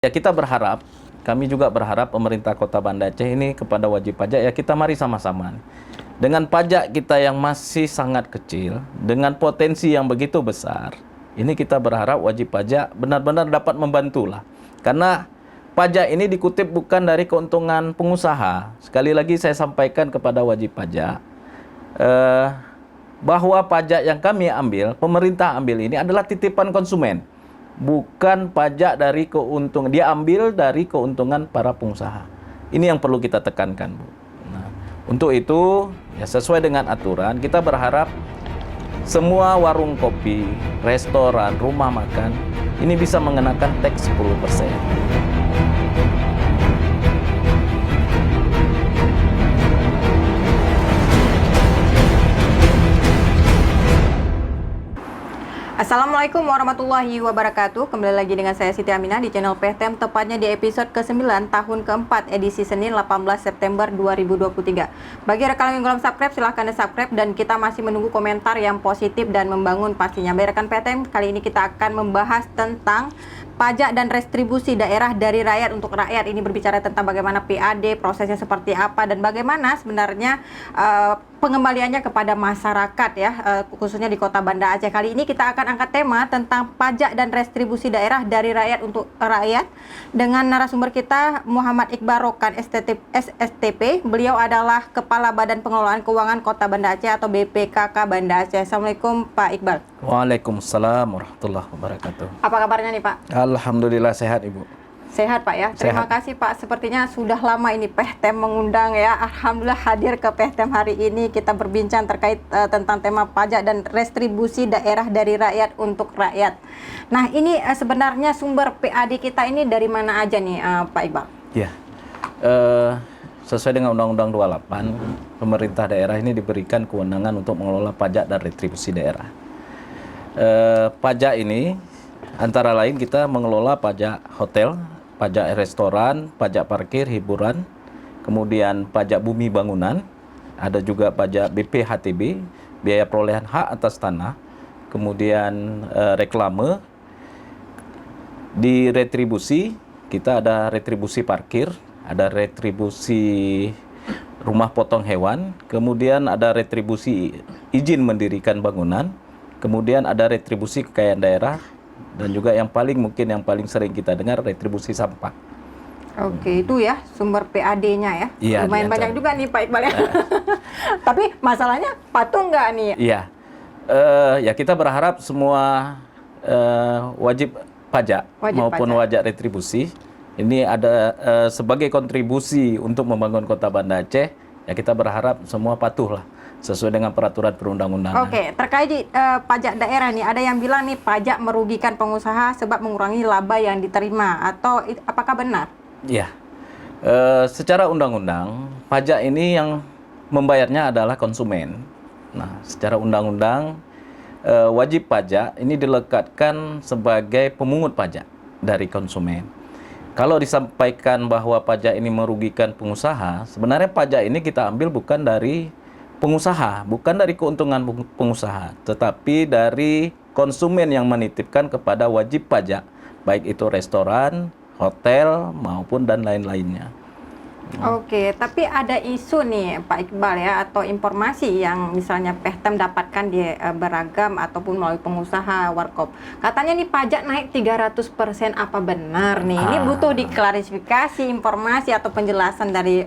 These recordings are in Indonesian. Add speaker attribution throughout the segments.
Speaker 1: Ya, kita berharap, kami juga berharap pemerintah Kota Banda Aceh ini kepada wajib pajak, ya kita mari sama-sama. Dengan pajak kita yang masih sangat kecil, dengan potensi yang begitu besar, ini kita berharap wajib pajak benar-benar dapat membantulah. Karena pajak ini dikutip bukan dari keuntungan pengusaha. Sekali lagi saya sampaikan kepada wajib pajak, bahwa pajak yang kami ambil, pemerintah ambil ini adalah titipan konsumen. Bukan pajak dari keuntungan, dia ambil dari keuntungan para pengusaha. Ini yang perlu kita tekankan, Bu. Nah, untuk itu, ya sesuai dengan aturan, kita berharap semua warung kopi, restoran, rumah makan, ini bisa mengenakan tax 10%.
Speaker 2: Assalamualaikum warahmatullahi wabarakatuh. Kembali lagi dengan saya Siti Aminah di channel PTM, tepatnya di episode ke-9 tahun ke-4 edisi Senin 18 September 2023. Bagi rekan yang belum subscribe, silahkan di-subscribe, dan kita masih menunggu komentar yang positif dan membangun pastinya. Bagi rekan PTM, kali ini kita akan membahas tentang pajak dan restribusi daerah dari rakyat untuk rakyat. Ini berbicara tentang bagaimana PAD, prosesnya seperti apa, dan bagaimana sebenarnya pengembaliannya kepada masyarakat, ya, khususnya di Kota Banda Aceh. Kali ini kita akan angkat tema tentang pajak dan restribusi daerah dari rakyat untuk rakyat dengan narasumber kita Muhammad Iqbal Rokan SSTP. Beliau adalah Kepala Badan Pengelolaan Keuangan Kota Banda Aceh atau BPKK Banda Aceh. Assalamualaikum Pak Iqbal.
Speaker 1: Waalaikumsalam warahmatullahi wabarakatuh.
Speaker 2: Apa kabarnya nih Pak?
Speaker 1: Alhamdulillah sehat, Ibu.
Speaker 2: Sehat Pak, ya. Terima kasih Pak. Sepertinya sudah lama ini PTM mengundang, ya. Alhamdulillah hadir ke PTM hari ini. Kita berbincang terkait tentang tema pajak dan restribusi daerah dari rakyat untuk rakyat. Nah, ini sebenarnya sumber PAD kita ini dari mana aja nih Pak Iqbal?
Speaker 1: Ya, sesuai dengan Undang-Undang 28, pemerintah daerah ini diberikan kewenangan untuk mengelola pajak dan retribusi daerah. Pajak ini antara lain kita mengelola pajak hotel, pajak restoran, pajak parkir, hiburan, kemudian pajak bumi bangunan, ada juga pajak BPHTB, biaya perolehan hak atas tanah, kemudian reklame. Di retribusi, kita ada retribusi parkir, ada retribusi rumah potong hewan, kemudian ada retribusi izin mendirikan bangunan, kemudian ada retribusi kekayaan daerah, dan juga yang paling sering kita dengar retribusi sampah.
Speaker 2: Oke, itu ya sumber PAD-nya, ya.
Speaker 1: Iya,
Speaker 2: lumayan banyak juga nih Pak Iqbal, ya. Tapi masalahnya patuh nggak nih?
Speaker 1: Iya, ya kita berharap semua wajib pajak maupun wajib retribusi ini ada sebagai kontribusi untuk membangun Kota Banda Aceh. Ya kita berharap semua patuh lah sesuai dengan peraturan perundang-undangan.
Speaker 2: Oke, terkait pajak daerah nih, ada yang bilang nih pajak merugikan pengusaha sebab mengurangi laba yang diterima, atau apakah benar?
Speaker 1: Ya, secara undang-undang pajak ini yang membayarnya adalah konsumen. Nah, secara undang-undang wajib pajak ini dilekatkan sebagai pemungut pajak dari konsumen. Kalau disampaikan bahwa pajak ini merugikan pengusaha, sebenarnya pajak ini kita ambil bukan dari pengusaha, bukan dari keuntungan pengusaha, tetapi dari konsumen yang menitipkan kepada wajib pajak, baik itu restoran, hotel, maupun dan lain-lainnya.
Speaker 2: Oke, tapi ada isu nih Pak Iqbal, ya, atau informasi yang misalnya PTM dapatkan di beragam ataupun melalui pengusaha warkop. Katanya nih pajak naik 300%, apa benar nih? Ini butuh diklarifikasi informasi atau penjelasan dari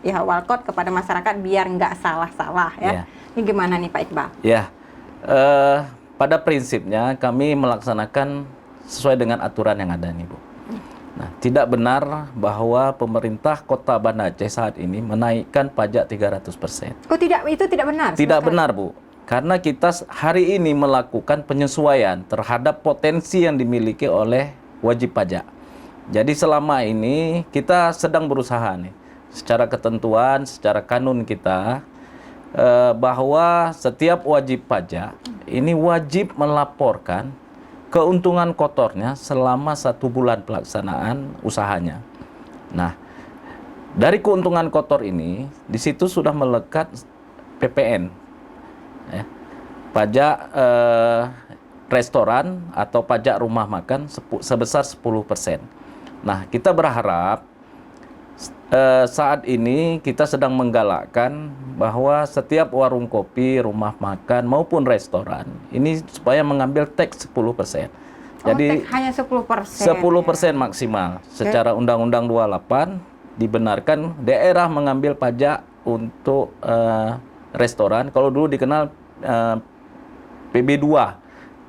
Speaker 2: pihak warkop kepada masyarakat biar nggak salah-salah, ya. Ini gimana nih Pak Iqbal?
Speaker 1: Ya, pada prinsipnya kami melaksanakan sesuai dengan aturan yang ada nih, Bu. Nah, tidak benar bahwa pemerintah Kota Banda Aceh saat ini menaikkan pajak 300%.
Speaker 2: Oh tidak, itu tidak benar?
Speaker 1: Tidak benar, Bu. Karena kita hari ini melakukan penyesuaian terhadap potensi yang dimiliki oleh wajib pajak. Jadi selama ini kita sedang berusaha nih, secara ketentuan, secara kanun kita, bahwa setiap wajib pajak ini wajib melaporkan keuntungan kotornya selama 1 bulan pelaksanaan usahanya. Nah, dari keuntungan kotor ini, di situ sudah melekat PPN, ya, pajak restoran atau pajak rumah makan sebesar 10%. Nah, kita berharap saat ini kita sedang menggalakkan bahwa setiap warung kopi, rumah makan maupun restoran ini supaya mengambil tax 10%. Jadi
Speaker 2: hanya 10%.
Speaker 1: 10% maksimal. Secara Undang-Undang 28 dibenarkan daerah mengambil pajak untuk restoran. Kalau dulu dikenal PB2.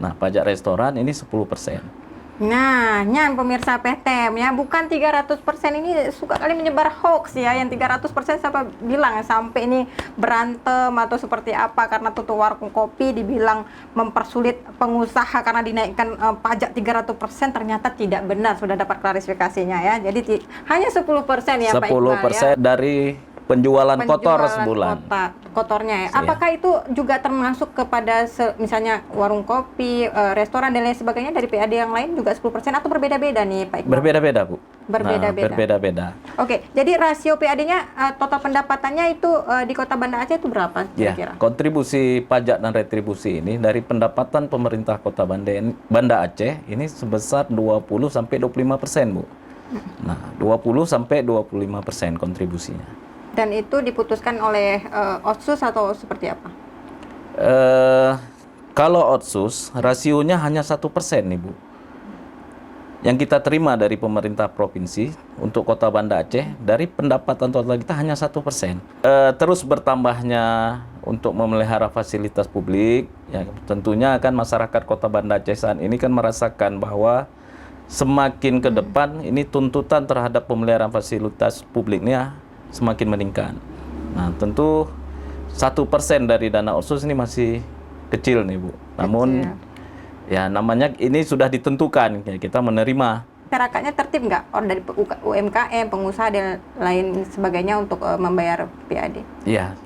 Speaker 1: Nah, pajak restoran ini 10%.
Speaker 2: Nah, nyan pemirsa PTM ya, bukan 300% ini suka kali menyebar hoax ya, yang 300% siapa bilang sampai ini berantem atau seperti apa karena tutup warung kopi dibilang mempersulit pengusaha karena dinaikkan pajak 300%, ternyata tidak benar, sudah dapat klarifikasinya ya. Jadi hanya 10% ya Pak Iqbal
Speaker 1: 10%
Speaker 2: ya.
Speaker 1: dari penjualan kotor sebulan.
Speaker 2: Kotornya ya. Apakah itu juga termasuk kepada misalnya warung kopi, restoran dan lain sebagainya dari PAD yang lain juga 10% atau berbeda-beda nih Pak Iqbal?
Speaker 1: Berbeda-beda, Bu.
Speaker 2: Berbeda-beda. Oke, jadi rasio PAD-nya total pendapatannya itu di Kota Banda Aceh itu berapa kira-kira?
Speaker 1: Ya, kontribusi pajak dan retribusi ini dari pendapatan pemerintah Kota Banda Aceh ini sebesar 20 sampai 25%, Bu. Nah, 20 sampai 25% kontribusinya.
Speaker 2: Dan itu diputuskan oleh Otsus atau seperti apa?
Speaker 1: Kalau Otsus, rasionya hanya 1% nih, Bu. Yang kita terima dari pemerintah provinsi untuk Kota Banda Aceh, dari pendapatan total kita hanya 1%. Terus bertambahnya untuk memelihara fasilitas publik, ya tentunya kan masyarakat Kota Banda Aceh saat ini kan merasakan bahwa semakin ke depan ini tuntutan terhadap pemeliharaan fasilitas publiknya semakin meningkat. Nah, tentu 1% dari dana Otsus ini masih kecil nih, Bu. Namun ya namanya ini sudah ditentukan, ya, kita menerima.
Speaker 2: Masyarakatnya tertib nggak? Dari UMKM, pengusaha dan lain sebagainya untuk membayar PAD?
Speaker 1: Iya.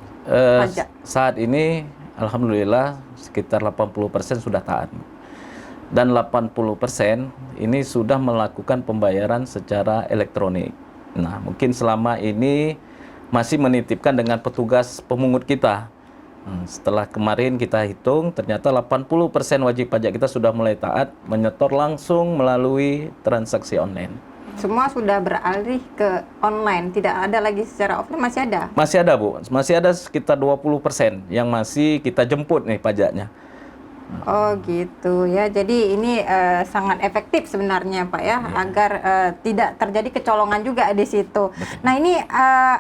Speaker 1: Saat ini alhamdulillah sekitar 80% sudah taat. Dan 80% ini sudah melakukan pembayaran secara elektronik. Nah, mungkin selama ini masih menitipkan dengan petugas pemungut kita. Setelah kemarin kita hitung, ternyata 80% wajib pajak kita sudah mulai taat, menyetor langsung melalui transaksi online.
Speaker 2: Semua sudah beralih ke online, tidak ada lagi secara offline, masih ada?
Speaker 1: Masih ada, Bu. Masih ada sekitar 20% yang masih kita jemput nih pajaknya.
Speaker 2: Oh gitu ya, jadi ini sangat efektif sebenarnya Pak ya, agar tidak terjadi kecolongan juga di situ.
Speaker 1: Betul.
Speaker 2: Nah ini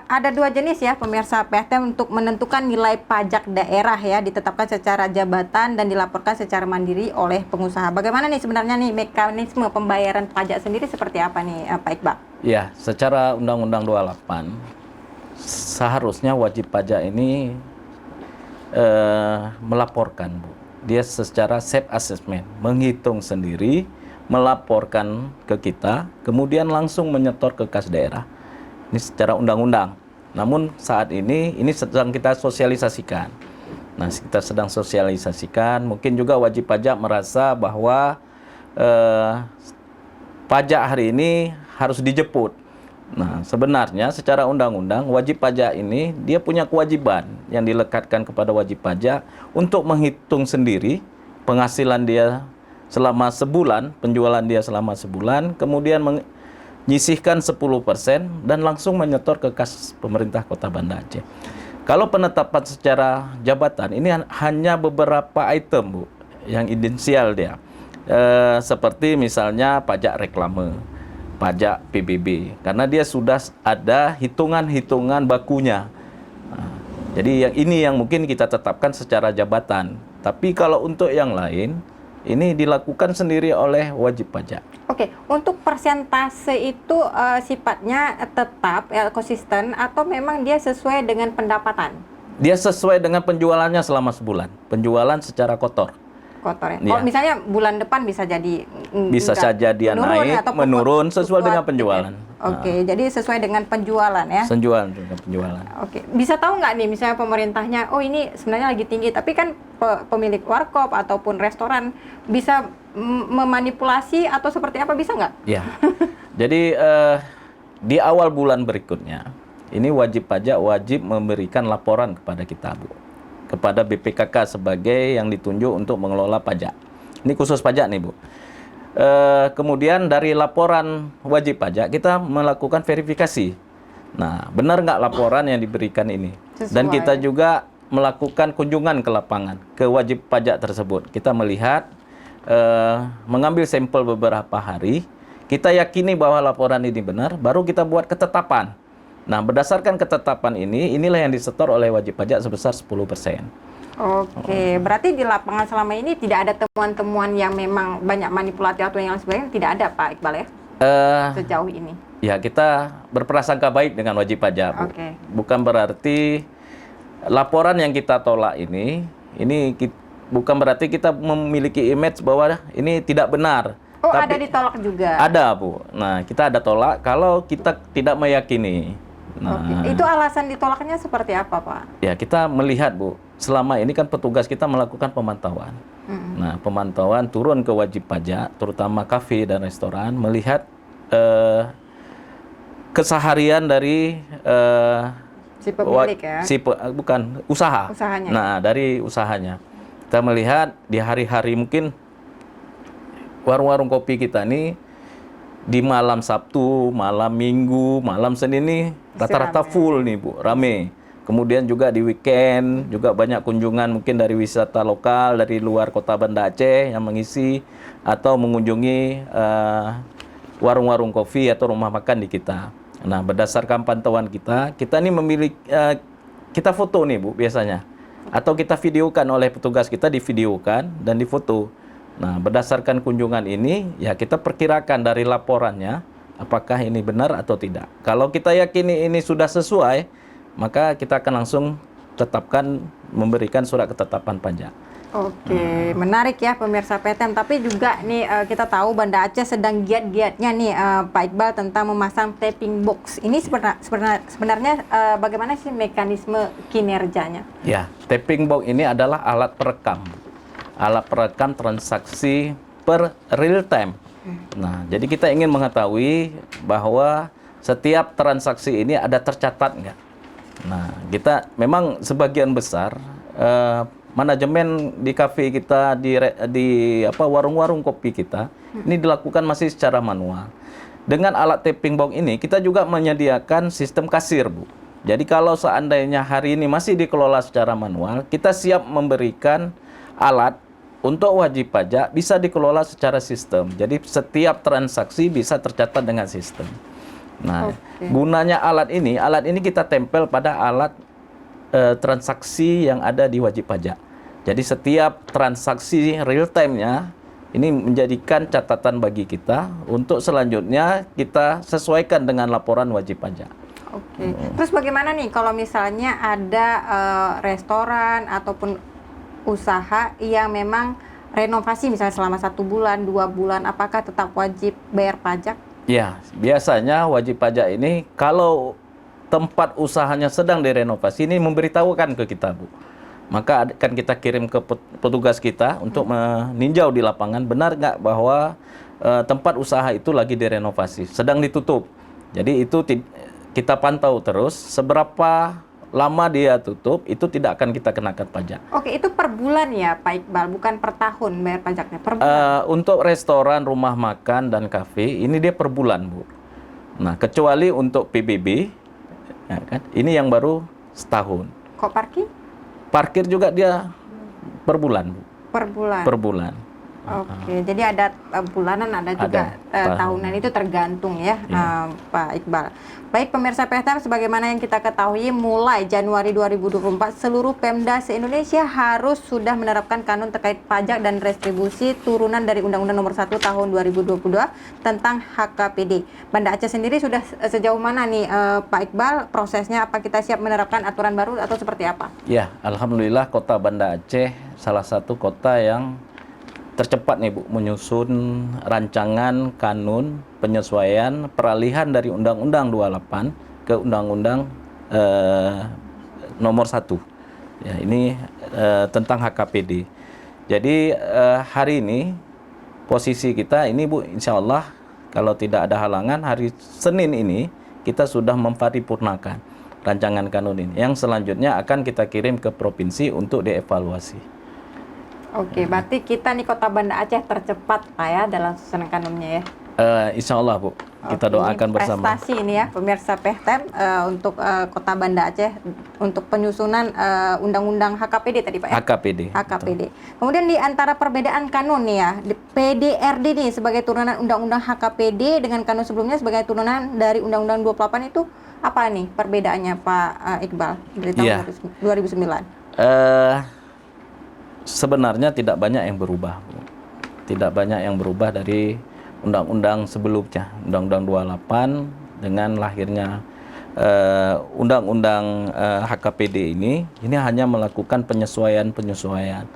Speaker 2: ada dua jenis ya pemirsa PTM untuk menentukan nilai pajak daerah ya, ditetapkan secara jabatan dan dilaporkan secara mandiri oleh pengusaha. Bagaimana nih sebenarnya nih mekanisme pembayaran pajak sendiri seperti apa nih Pak Iqbal?
Speaker 1: Ya, secara Undang-Undang 28 seharusnya wajib pajak ini melaporkan, Bu. Dia secara self assessment, menghitung sendiri, melaporkan ke kita, kemudian langsung menyetor ke kas daerah. Ini secara undang-undang. Namun saat ini sedang kita sosialisasikan. Nah, kita sedang sosialisasikan, mungkin juga wajib pajak merasa bahwa pajak hari ini harus dijemput. Nah, sebenarnya secara undang-undang wajib pajak ini dia punya kewajiban yang dilekatkan kepada wajib pajak untuk menghitung sendiri penghasilan dia selama sebulan, penjualan dia selama sebulan, kemudian menyisihkan 10% dan langsung menyetor ke kas pemerintah Kota Banda Aceh. Kalau penetapan secara jabatan ini hanya beberapa item, Bu, yang esensial dia. Seperti misalnya pajak reklame, pajak PBB, karena dia sudah ada hitungan-hitungan bakunya. Nah, jadi yang ini yang mungkin kita tetapkan secara jabatan. Tapi kalau untuk yang lain, ini dilakukan sendiri oleh wajib pajak.
Speaker 2: Oke, untuk persentase itu sifatnya tetap, konsisten, atau memang dia sesuai dengan pendapatan?
Speaker 1: Dia sesuai dengan penjualannya selama sebulan, penjualan secara kotor.
Speaker 2: Kotor ya. Kalau misalnya bulan depan bisa jadi
Speaker 1: bisa saja dia naik, menurun sesuai dengan penjualan.
Speaker 2: Oke, jadi sesuai dengan penjualan ya.
Speaker 1: Sesuai dengan penjualan.
Speaker 2: Oke, bisa tahu nggak nih misalnya pemerintahnya, oh ini sebenarnya lagi tinggi, tapi kan pemilik warkop ataupun restoran bisa memanipulasi atau seperti apa, bisa nggak?
Speaker 1: Ya, jadi di awal bulan berikutnya, ini wajib pajak wajib memberikan laporan kepada kita, Bu, kepada BPKK sebagai yang ditunjuk untuk mengelola pajak. Ini khusus pajak nih, Bu. Kemudian dari laporan wajib pajak kita melakukan verifikasi. Nah, benar nggak laporan yang diberikan ini? Dan
Speaker 2: Sesuai.
Speaker 1: kita juga melakukan kunjungan ke lapangan, ke wajib pajak tersebut. Kita melihat, mengambil sampel beberapa hari, kita yakini bahwa laporan ini benar, baru kita buat ketetapan. Nah, berdasarkan ketetapan ini, inilah yang disetor oleh wajib pajak sebesar 10%.
Speaker 2: Oke, berarti di lapangan selama ini tidak ada temuan-temuan yang memang banyak manipulasi atau yang sebagainya, tidak ada Pak Iqbal ya? Sejauh ini.
Speaker 1: Ya, kita berprasangka baik dengan wajib pajak, Bu.
Speaker 2: Oke.
Speaker 1: Bukan berarti laporan yang kita tolak ini bukan berarti kita memiliki image bahwa ini tidak benar.
Speaker 2: Oh, ada ditolak juga?
Speaker 1: Ada, Bu. Nah, kita ada tolak kalau kita tidak meyakini. Nah,
Speaker 2: Oke. Itu alasan ditolaknya seperti apa, Pak?
Speaker 1: ya kita melihat, Bu, selama ini kan petugas kita melakukan pemantauan. Nah, pemantauan turun ke wajib pajak, terutama kafe dan restoran, melihat keseharian dari
Speaker 2: Si pemilik ya?
Speaker 1: bukan usaha.
Speaker 2: Usahanya.
Speaker 1: Nah, dari usahanya kita melihat di hari-hari mungkin warung-warung kopi kita ini di malam Sabtu, malam Minggu, malam Senin ini rata-rata full nih, Bu, rame. Kemudian juga di weekend juga banyak kunjungan mungkin dari wisata lokal dari luar kota Banda Aceh yang mengisi atau mengunjungi warung-warung kopi atau rumah makan di kita. Nah, berdasarkan pantauan kita ini memiliki kita foto nih, Bu, biasanya. Atau kita videokan oleh petugas kita, divideokan dan difoto. Nah, berdasarkan kunjungan ini, ya kita perkirakan dari laporannya apakah ini benar atau tidak. Kalau kita yakini ini sudah sesuai, maka kita akan langsung tetapkan memberikan surat ketetapan pajak.
Speaker 2: Oke, menarik ya pemirsa PTM. Tapi juga nih kita tahu Banda Aceh sedang giat-giatnya nih Pak Iqbal tentang memasang tapping box. Ini sebenarnya bagaimana sih mekanisme kinerjanya?
Speaker 1: Ya, tapping box ini adalah alat perekam. Alat perekam transaksi per real time. Nah, jadi kita ingin mengetahui bahwa setiap transaksi ini ada tercatat nggak. Nah, kita memang sebagian besar manajemen di kafe kita, di warung-warung kopi kita, ini dilakukan masih secara manual. Dengan alat tapping box ini, kita juga menyediakan sistem kasir, Bu. Jadi kalau seandainya hari ini masih dikelola secara manual, kita siap memberikan alat untuk wajib pajak bisa dikelola secara sistem. Jadi setiap transaksi bisa tercatat dengan sistem. Nah, gunanya alat ini kita tempel pada alat transaksi yang ada di wajib pajak. Jadi setiap transaksi real time-nya ini menjadikan catatan bagi kita untuk selanjutnya kita sesuaikan dengan laporan wajib pajak.
Speaker 2: Oke. Terus bagaimana nih kalau misalnya ada restoran ataupun usaha yang memang renovasi misalnya selama 1 bulan, 2 bulan, apakah tetap wajib bayar pajak?
Speaker 1: Ya, biasanya wajib pajak ini kalau tempat usahanya sedang direnovasi ini memberitahukan ke kita, Bu. Maka akan kita kirim ke petugas kita untuk meninjau di lapangan benar nggak bahwa tempat usaha itu lagi direnovasi, sedang ditutup. Jadi itu kita pantau terus seberapa lama dia tutup, itu tidak akan kita kenakan pajak.
Speaker 2: Oke, itu per bulan ya Pak Iqbal, bukan per tahun bayar pajaknya, per bulan?
Speaker 1: Untuk restoran, rumah makan, dan kafe, ini dia per bulan, Bu. Nah, kecuali untuk PBB, ya kan, ini yang baru setahun.
Speaker 2: Kok parkir?
Speaker 1: Parkir juga dia per bulan, Bu.
Speaker 2: Per bulan?
Speaker 1: Per bulan.
Speaker 2: Oke, jadi ada bulanan, ada juga tahunan, itu tergantung ya, Pak Iqbal. Baik pemirsa PTM, sebagaimana yang kita ketahui mulai Januari 2024 seluruh Pemda se-Indonesia harus sudah menerapkan kanun terkait pajak dan retribusi turunan dari Undang-Undang Nomor 1 Tahun 2022 tentang HKPD. Banda Aceh sendiri sudah sejauh mana nih Pak Iqbal prosesnya? Apa kita siap menerapkan aturan baru atau seperti apa?
Speaker 1: Ya, alhamdulillah Kota Banda Aceh salah satu kota yang tercepat nih, Bu, menyusun rancangan kanun penyesuaian peralihan dari Undang-Undang 28 ke Undang-Undang Nomor 1. Ya, ini tentang HKPD. Jadi hari ini posisi kita ini, Bu, insya Allah kalau tidak ada halangan hari Senin ini kita sudah memparipurnakan rancangan kanun ini. Yang selanjutnya akan kita kirim ke provinsi untuk dievaluasi.
Speaker 2: Oke, berarti kita nih Kota Banda Aceh tercepat Pak ya dalam susunan kanunnya ya.
Speaker 1: Insya Allah Bu, kita
Speaker 2: Oke,
Speaker 1: doakan
Speaker 2: ini
Speaker 1: bersama.
Speaker 2: prestasi ini ya pemirsa PEHTEM untuk Kota Banda Aceh untuk penyusunan Undang-Undang HKPD tadi Pak ya.
Speaker 1: HKPD.
Speaker 2: HKPD. Kemudian di antara perbedaan kanun nih ya, di PDRD nih sebagai turunan Undang-Undang HKPD dengan kanun sebelumnya sebagai turunan dari Undang-Undang 28 itu apa nih perbedaannya Pak Iqbal dari tahun
Speaker 1: Iya.
Speaker 2: 2009?
Speaker 1: Sebenarnya tidak banyak yang berubah, Bu. Tidak banyak yang berubah dari undang-undang sebelumnya, Undang-Undang 28 dengan lahirnya Undang-Undang HKPD ini hanya melakukan penyesuaian-penyesuaian.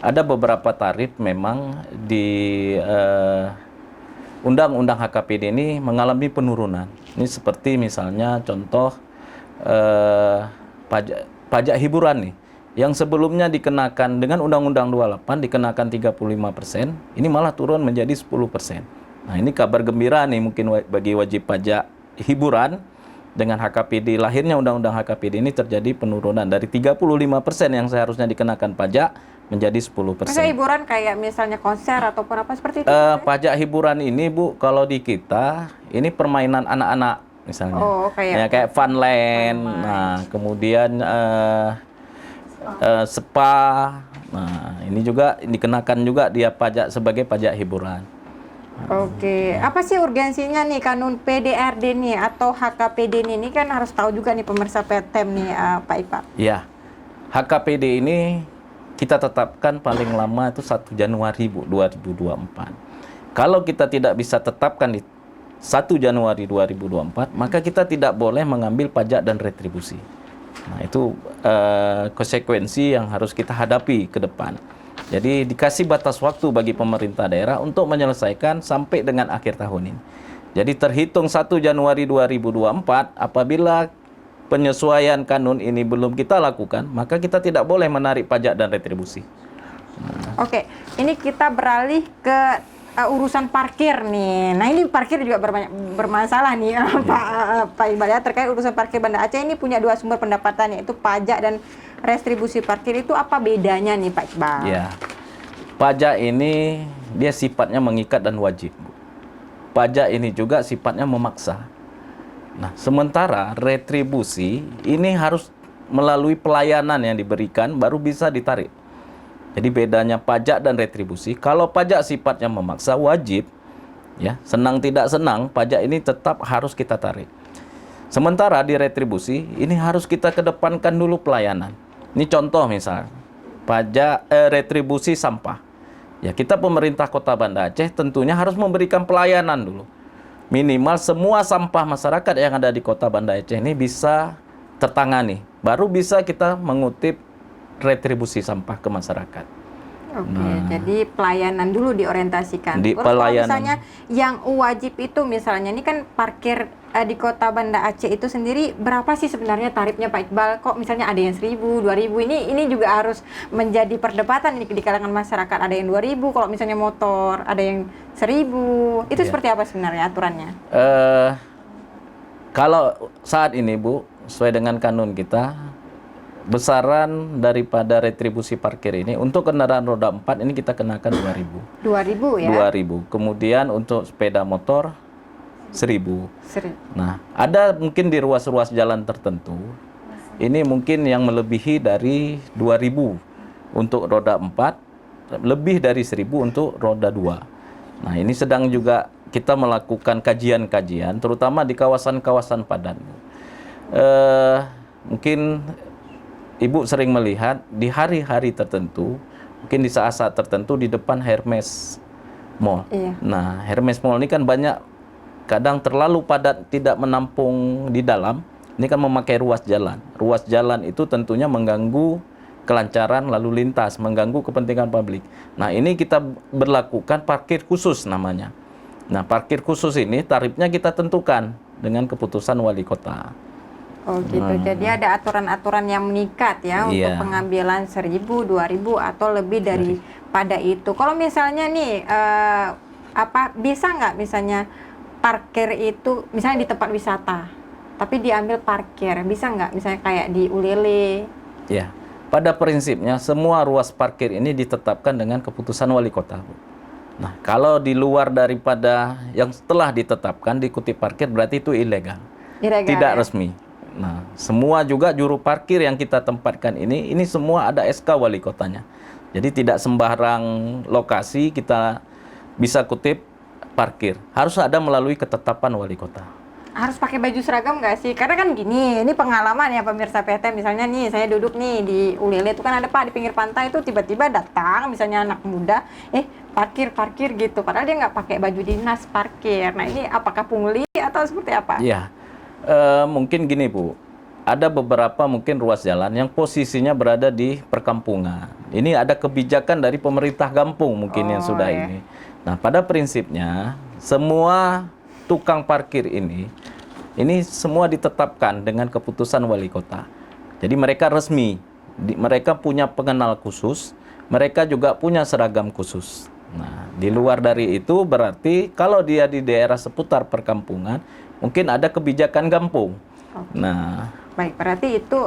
Speaker 1: Ada beberapa tarif memang di Undang-Undang HKPD ini mengalami penurunan. Ini seperti misalnya contoh pajak hiburan nih, yang sebelumnya dikenakan dengan Undang-Undang 28 dikenakan 35%, ini malah turun menjadi 10%. Nah, ini kabar gembira nih mungkin bagi wajib pajak hiburan. Dengan HKPD, lahirnya Undang-Undang HKPD ini terjadi penurunan dari 35% yang seharusnya dikenakan pajak menjadi 10%.
Speaker 2: Masa hiburan kayak misalnya konser ataupun apa seperti itu?
Speaker 1: Pajak hiburan ini Bu, kalau di kita ini permainan anak-anak misalnya.
Speaker 2: Oh,
Speaker 1: Kayak funland. Nah, kemudian spa. Nah, ini juga dikenakan juga dia pajak sebagai pajak hiburan.
Speaker 2: Oke, apa sih urgensinya nih kanun PDRD nih atau HKPD ini kan harus tahu juga nih pemirsa PTM nih Pak Iqbal.
Speaker 1: Ya, HKPD ini kita tetapkan paling lama itu 1 Januari 2024. Kalau kita tidak bisa tetapkan di 1 Januari 2024, maka kita tidak boleh mengambil pajak dan retribusi. Nah, itu konsekuensi yang harus kita hadapi ke depan. Jadi dikasih batas waktu bagi pemerintah daerah untuk menyelesaikan sampai dengan akhir tahun ini. Jadi terhitung 1 Januari 2024, apabila penyesuaian kanun ini belum kita lakukan, maka kita tidak boleh menarik pajak dan retribusi.
Speaker 2: Oke, ini kita beralih ke urusan parkir nih. Nah, ini parkir juga bermasalah nih Pak Iqbal ya, terkait urusan parkir Banda Aceh ini punya 2 sumber pendapatan, yaitu pajak dan retribusi parkir. Itu apa bedanya nih Pak Iqbal?
Speaker 1: Ya, pajak ini dia sifatnya mengikat dan wajib. Pajak ini juga sifatnya memaksa. Nah, sementara retribusi ini harus melalui pelayanan yang diberikan baru bisa ditarik. Jadi bedanya pajak dan retribusi, kalau pajak sifatnya memaksa wajib, ya senang tidak senang pajak ini tetap harus kita tarik. Sementara di retribusi ini harus kita kedepankan dulu pelayanan. Ini contoh misal pajak retribusi sampah. Ya, kita pemerintah Kota Banda Aceh tentunya harus memberikan pelayanan dulu. Minimal semua sampah masyarakat yang ada di Kota Banda Aceh ini bisa tertangani. Baru bisa kita mengutip retribusi sampah ke masyarakat.
Speaker 2: Oke, jadi pelayanan dulu diorientasikan.
Speaker 1: Di
Speaker 2: Terus
Speaker 1: pelayanan.
Speaker 2: kalau misalnya yang wajib itu misalnya ini kan parkir di Kota Banda Aceh itu sendiri berapa sih sebenarnya tarifnya Pak Iqbal? Kok misalnya ada yang 1.000, 2.000, ini juga harus menjadi perdebatan ini di kalangan masyarakat. Ada yang 2.000, kalau misalnya motor ada yang 1.000. Itu seperti apa sebenarnya aturannya?
Speaker 1: Kalau saat ini Bu, sesuai dengan kanun kita, besaran daripada retribusi parkir ini untuk kendaraan roda 4 ini kita kenakan 2.000.
Speaker 2: 2.000 ya?
Speaker 1: 2.000. Kemudian untuk sepeda motor 1.000. Nah, ada mungkin di ruas-ruas jalan tertentu ini mungkin yang melebihi dari 2.000 untuk roda 4, lebih dari 1.000 untuk roda 2. Nah, ini sedang juga kita melakukan kajian-kajian terutama di kawasan-kawasan padat. Mungkin Ibu sering melihat di hari-hari tertentu, mungkin di saat-saat tertentu di depan Hermes Mall.
Speaker 2: Iya.
Speaker 1: Nah, Hermes Mall ini kan banyak, kadang terlalu padat tidak menampung di dalam. Ini kan memakai ruas jalan. Ruas jalan itu tentunya mengganggu kelancaran lalu lintas, mengganggu kepentingan publik. Nah, ini kita berlakukan parkir khusus namanya. Nah, parkir khusus ini tarifnya kita tentukan dengan keputusan wali kota.
Speaker 2: Oh gitu, jadi ada aturan-aturan yang mengikat ya untuk pengambilan 1.000, 2.000 atau lebih daripada itu. Kalau misalnya nih, bisa nggak misalnya parkir itu, misalnya di tempat wisata, tapi diambil parkir, bisa nggak misalnya kayak di Ulele?
Speaker 1: Ya, Pada prinsipnya semua ruas parkir ini ditetapkan dengan keputusan wali kota, Bu. Nah, kalau di luar daripada yang setelah ditetapkan diikuti parkir berarti itu ilegal.
Speaker 2: Ilegal,
Speaker 1: Tidak
Speaker 2: ya?
Speaker 1: resmi. Nah, semua juga juru parkir yang kita tempatkan ini semua ada SK wali kotanya. Jadi tidak sembarang lokasi kita bisa kutip parkir. Harus ada melalui ketetapan wali kota.
Speaker 2: Harus pakai baju seragam nggak sih? Karena kan gini, ini pengalaman ya pemirsa PTM. Misalnya nih, saya duduk nih di Ulele itu kan ada Pak di pinggir pantai itu tiba-tiba datang misalnya anak muda, parkir gitu. Padahal dia nggak pakai baju dinas parkir. Nah ini apakah pungli atau seperti apa?
Speaker 1: Iya, mungkin gini Bu, ada beberapa mungkin ruas jalan yang posisinya berada di perkampungan. Ini ada kebijakan dari pemerintah kampung mungkin yang sudah
Speaker 2: iya.
Speaker 1: ini. Nah, pada prinsipnya semua tukang parkir ini semua ditetapkan dengan keputusan wali kota. Jadi mereka resmi, mereka punya pengenal khusus, mereka juga punya seragam khusus. Nah, di luar dari itu berarti kalau dia di daerah seputar perkampungan, mungkin ada kebijakan kampung. Nah,
Speaker 2: Baik, berarti itu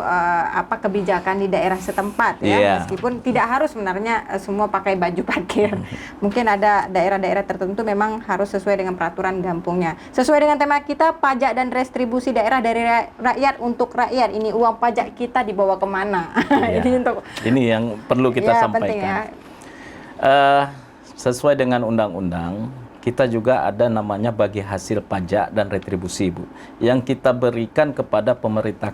Speaker 2: kebijakan di daerah setempat ya,
Speaker 1: Iya.
Speaker 2: meskipun tidak harus sebenarnya semua pakai baju parkir. Mungkin ada daerah-daerah tertentu memang harus sesuai dengan peraturan kampungnya. Sesuai dengan tema kita, pajak dan restribusi daerah dari rakyat untuk rakyat. Ini uang pajak kita dibawa kemana?
Speaker 1: iya.
Speaker 2: Ini
Speaker 1: yang perlu kita
Speaker 2: ya, penting ya.
Speaker 1: sampaikan. Sesuai dengan undang-undang, kita juga ada namanya bagi hasil pajak dan retribusi, Bu, yang kita berikan kepada pemerintah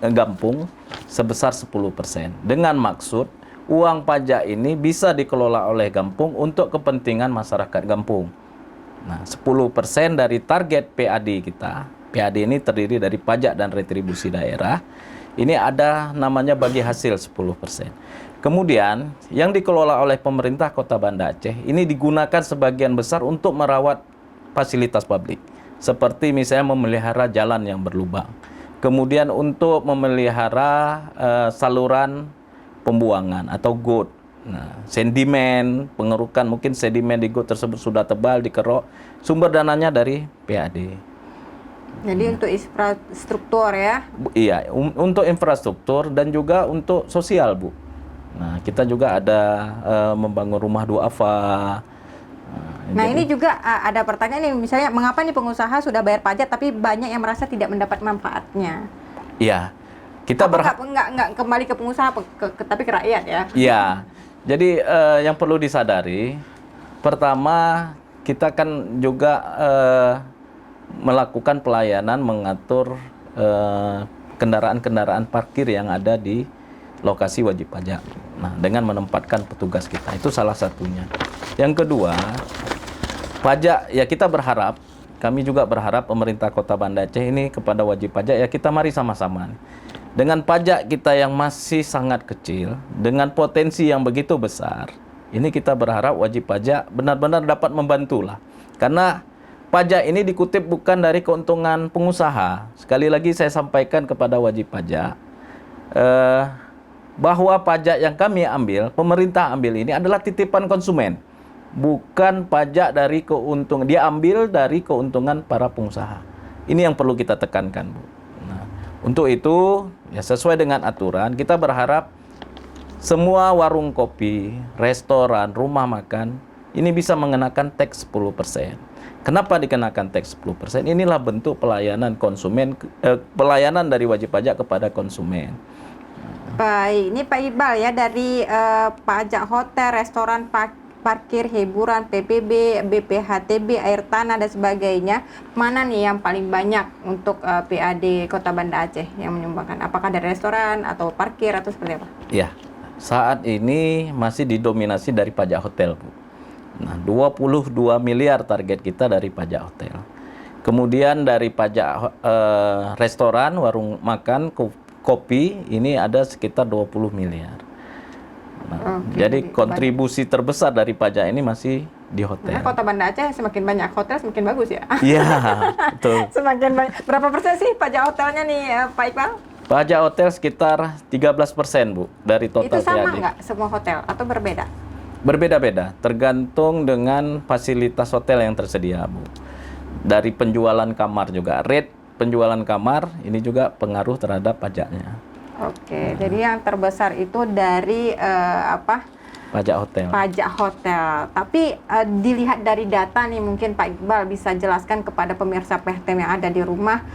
Speaker 1: kampung sebesar 10%. Dengan maksud uang pajak ini bisa dikelola oleh kampung untuk kepentingan masyarakat kampung. Nah, 10% dari target PAD kita. PAD ini terdiri dari pajak dan retribusi daerah. Ini ada namanya bagi hasil 10%. Kemudian yang dikelola oleh pemerintah Kota Banda Aceh ini digunakan sebagian besar untuk merawat fasilitas publik. Seperti misalnya memelihara jalan yang berlubang. Kemudian untuk memelihara saluran pembuangan atau got. Nah, sedimen, pengerukan mungkin sedimen di got tersebut sudah tebal, dikerok. Sumber dananya dari PAD.
Speaker 2: Jadi untuk infrastruktur ya.
Speaker 1: Iya, untuk infrastruktur dan juga untuk sosial, Bu. Nah, kita juga ada membangun rumah duafa.
Speaker 2: Nah, ini juga ada pertanyaan nih, misalnya mengapa nih pengusaha sudah bayar pajak tapi banyak yang merasa tidak mendapat manfaatnya?
Speaker 1: Iya, kita
Speaker 2: nggak kembali ke pengusaha, tapi ke rakyat ya?
Speaker 1: Iya, jadi yang perlu disadari, pertama kita kan juga melakukan pelayanan mengatur kendaraan-kendaraan parkir yang ada di lokasi wajib pajak. Nah, dengan menempatkan petugas kita, itu salah satunya. Yang kedua, pajak ya kita berharap, kami juga berharap pemerintah Kota Banda Aceh ini kepada wajib pajak ya kita mari sama-sama. Dengan pajak kita yang masih sangat kecil, dengan potensi yang begitu besar, ini kita berharap wajib pajak benar-benar dapat membantulah. Karena pajak ini dikutip bukan dari keuntungan pengusaha. Sekali lagi saya sampaikan kepada wajib pajak, bahwa pajak yang kami ambil, pemerintah ambil ini adalah titipan konsumen. Bukan pajak dari keuntungan, dia ambil dari keuntungan para pengusaha. Ini yang perlu kita tekankan, Bu. Nah, untuk itu, ya sesuai dengan aturan, kita berharap semua warung kopi, restoran, rumah makan, ini bisa mengenakan tax 10%. Kenapa dikenakan tax 10%? Inilah bentuk pelayanan konsumen, pelayanan dari wajib pajak kepada konsumen.
Speaker 2: Baik, ini Pak Iqbal ya, dari pajak hotel, restoran, parkir, hiburan, PPB, BPHTB, air tanah dan sebagainya, mana nih yang paling banyak untuk PAD Kota Banda Aceh yang menyumbangkan? Apakah dari restoran atau parkir atau seperti apa?
Speaker 1: Ya, saat ini masih didominasi dari pajak hotel, Bu. Nah, 22 miliar target kita dari pajak hotel. Kemudian dari pajak restoran, warung makan, kopi, ini ada sekitar 20 miliar. Nah, jadi kontribusi terbesar dari pajak ini masih di hotel.
Speaker 2: Nah, Kota Banda Aceh semakin banyak hotel semakin bagus ya?
Speaker 1: Iya, betul.
Speaker 2: Semakin banyak. Berapa persen sih pajak hotelnya nih Pak Iqbal?
Speaker 1: Pajak hotel sekitar 13%, Bu, dari total
Speaker 2: Itu sama
Speaker 1: PAD.
Speaker 2: nggak semua hotel atau berbeda?
Speaker 1: Berbeda-beda, tergantung dengan fasilitas hotel yang tersedia, Bu. Dari penjualan kamar juga, rate penjualan kamar ini juga pengaruh terhadap pajaknya.
Speaker 2: Oke, jadi yang terbesar itu dari
Speaker 1: Pajak hotel.
Speaker 2: pajak hotel. Tapi dilihat dari data nih, mungkin Pak Iqbal bisa jelaskan kepada pemirsa PTM yang ada di rumah,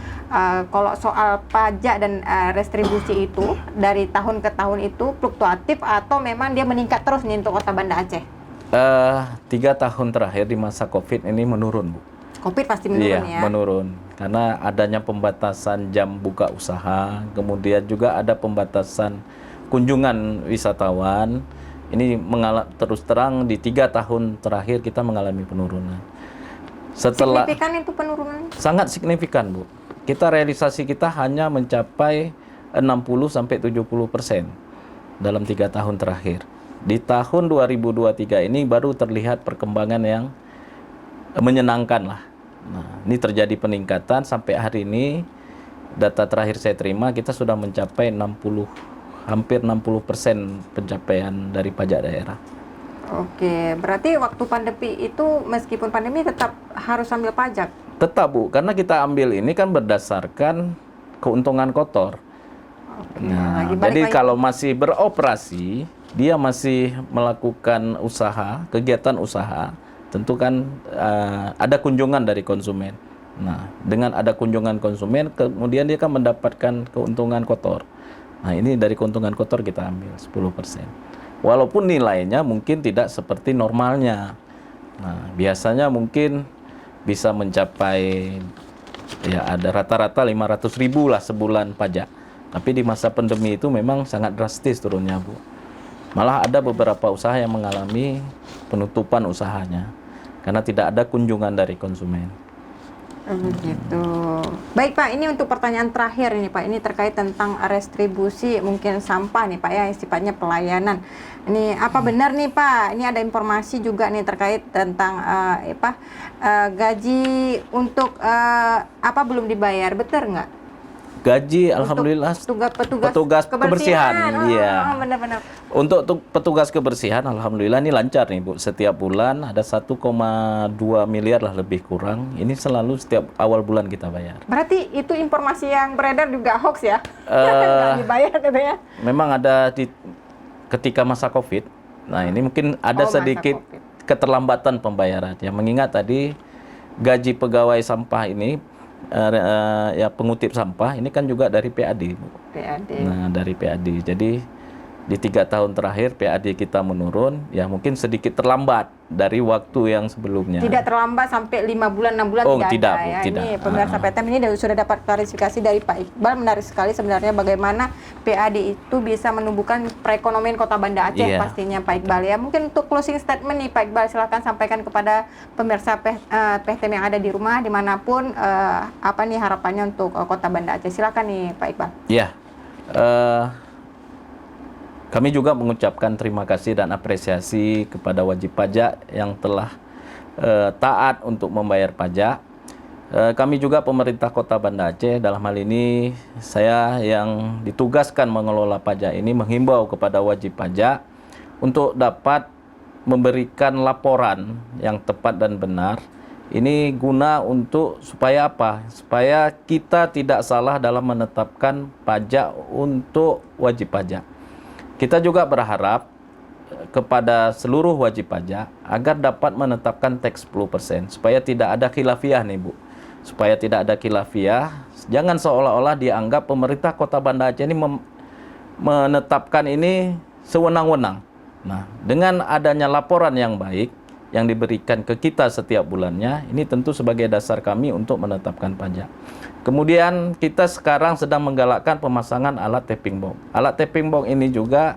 Speaker 2: kalau soal pajak dan restribusi itu dari tahun ke tahun itu fluktuatif atau memang dia meningkat terus nih untuk Kota Banda Aceh?
Speaker 1: 3 tahun terakhir di masa COVID ini menurun, Bu.
Speaker 2: COVID pasti menurun
Speaker 1: Iya,
Speaker 2: ya.
Speaker 1: menurun. Karena adanya pembatasan jam buka usaha, kemudian juga ada pembatasan kunjungan wisatawan. Ini terus terang di 3 tahun terakhir kita mengalami penurunan. Setelah
Speaker 2: Signifikan itu penurunan?
Speaker 1: sangat signifikan, Bu. Kita realisasi kita hanya mencapai 60-70% dalam 3 tahun terakhir. Di tahun 2023 ini baru terlihat perkembangan yang menyenangkan lah. Nah, ini terjadi peningkatan sampai hari ini. Data terakhir saya terima kita sudah mencapai hampir 60% pencapaian dari pajak daerah.
Speaker 2: Oke, berarti waktu pandemi itu meskipun pandemi tetap harus ambil pajak?
Speaker 1: Tetap, Bu, karena kita ambil ini kan berdasarkan keuntungan kotor.
Speaker 2: Oke,
Speaker 1: Nah,
Speaker 2: balik
Speaker 1: jadi
Speaker 2: lagi.
Speaker 1: kalau masih beroperasi, dia masih melakukan usaha, kegiatan usaha, tentu kan ada kunjungan dari konsumen. Nah, dengan ada kunjungan konsumen, kemudian dia kan mendapatkan keuntungan kotor. Nah, ini dari keuntungan kotor kita ambil 10%. Walaupun nilainya mungkin tidak seperti normalnya. Nah, biasanya mungkin bisa mencapai, ya ada rata-rata 500.000 lah sebulan pajak. Tapi di masa pandemi itu memang sangat drastis turunnya, Bu. Malah ada beberapa usaha yang mengalami penutupan usahanya karena tidak ada kunjungan dari konsumen.
Speaker 2: Begitu. Baik Pak, ini untuk pertanyaan terakhir ini Pak, ini terkait tentang restribusi mungkin sampah nih Pak ya, sifatnya pelayanan. Ini apa benar nih Pak? Ini ada informasi juga nih terkait tentang gaji untuk belum dibayar, betul nggak?
Speaker 1: Gaji, alhamdulillah, petugas kebersihan. Iya.
Speaker 2: Benar-benar.
Speaker 1: Untuk petugas kebersihan, alhamdulillah ini lancar nih, Bu. Setiap bulan ada 1,2 miliar lah lebih kurang. Ini selalu setiap awal bulan kita bayar.
Speaker 2: Berarti itu informasi yang beredar juga hoax ya? Nggak dibayar katanya.
Speaker 1: Memang ada ketika masa COVID. Nah, ini mungkin ada
Speaker 2: Masa
Speaker 1: sedikit
Speaker 2: COVID.
Speaker 1: keterlambatan pembayaran. Ya, mengingat tadi gaji pegawai sampah ini, ya pengutip sampah ini kan juga dari PAD, Bu.
Speaker 2: PAD.
Speaker 1: Nah, dari PAD. Jadi di 3 tahun terakhir PAD kita menurun, ya mungkin sedikit terlambat dari waktu yang sebelumnya.
Speaker 2: Tidak terlambat sampai 5 bulan, 6 bulan
Speaker 1: Oh,
Speaker 2: tidak
Speaker 1: tidak,
Speaker 2: ada
Speaker 1: Bu,
Speaker 2: ya.
Speaker 1: tidak.
Speaker 2: Ini pemirsa PTM ini sudah dapat klarifikasi dari Pak Iqbal. Menarik sekali sebenarnya bagaimana PAD itu bisa menumbuhkan perekonomian Kota Banda Aceh.
Speaker 1: Iya.
Speaker 2: Pastinya Pak Iqbal ya. Mungkin untuk closing statement nih Pak Iqbal, silakan sampaikan kepada pemirsa PTM yang ada di rumah dimanapun, apa nih harapannya untuk Kota Banda Aceh. Silakan nih Pak Iqbal.
Speaker 1: Ya, kami juga mengucapkan terima kasih dan apresiasi kepada wajib pajak yang telah taat untuk membayar pajak. Kami juga pemerintah Kota Banda Aceh, dalam hal ini saya yang ditugaskan mengelola pajak ini menghimbau kepada wajib pajak untuk dapat memberikan laporan yang tepat dan benar. Ini guna untuk supaya apa? Supaya kita tidak salah dalam menetapkan pajak untuk wajib pajak. Kita juga berharap kepada seluruh wajib pajak agar dapat menetapkan tax 10% supaya tidak ada khilafiah nih, Bu. Supaya tidak ada khilafiah, jangan seolah-olah dianggap pemerintah Kota Banda Aceh ini menetapkan ini sewenang-wenang. Nah, dengan adanya laporan yang baik yang diberikan ke kita setiap bulannya, ini tentu sebagai dasar kami untuk menetapkan pajak. Kemudian kita sekarang sedang menggalakkan pemasangan alat tapping box. Alat tapping box ini juga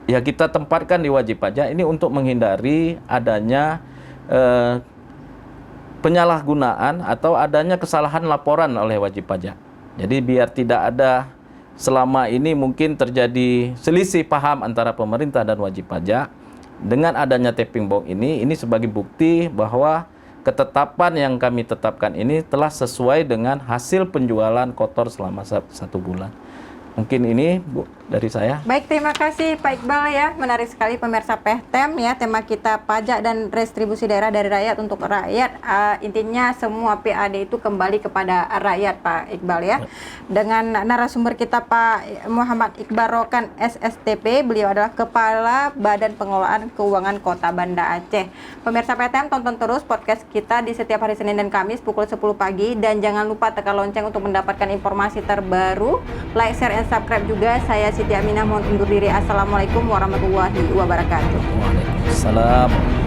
Speaker 1: ya kita tempatkan di wajib pajak ini untuk menghindari adanya penyalahgunaan atau adanya kesalahan laporan oleh wajib pajak. Jadi biar tidak ada selama ini mungkin terjadi selisih paham antara pemerintah dan wajib pajak. Dengan adanya tapping box ini sebagai bukti bahwa ketetapan yang kami tetapkan ini telah sesuai dengan hasil penjualan kotor selama 1 bulan. Mungkin ini Bu dari saya.
Speaker 2: Baik, terima kasih Pak Iqbal ya. Menarik sekali pemirsa PEHTEM ya. Tema kita pajak dan restribusi daerah dari rakyat untuk rakyat. Intinya semua PAD itu kembali kepada rakyat Pak Iqbal ya. Dengan narasumber kita Pak Muhammad Iqbal Rokan SSTP. Beliau adalah Kepala Badan Pengelolaan Keuangan Kota Banda Aceh. Pemirsa PEHTEM, tonton terus podcast kita di setiap hari Senin dan Kamis pukul 10 pagi. Dan jangan lupa tekan lonceng untuk mendapatkan informasi terbaru. Like, share, and subscribe juga. Saya Siti Aminah mohon undur diri. Assalamualaikum warahmatullahi wabarakatuh.
Speaker 1: Waalaikumsalam.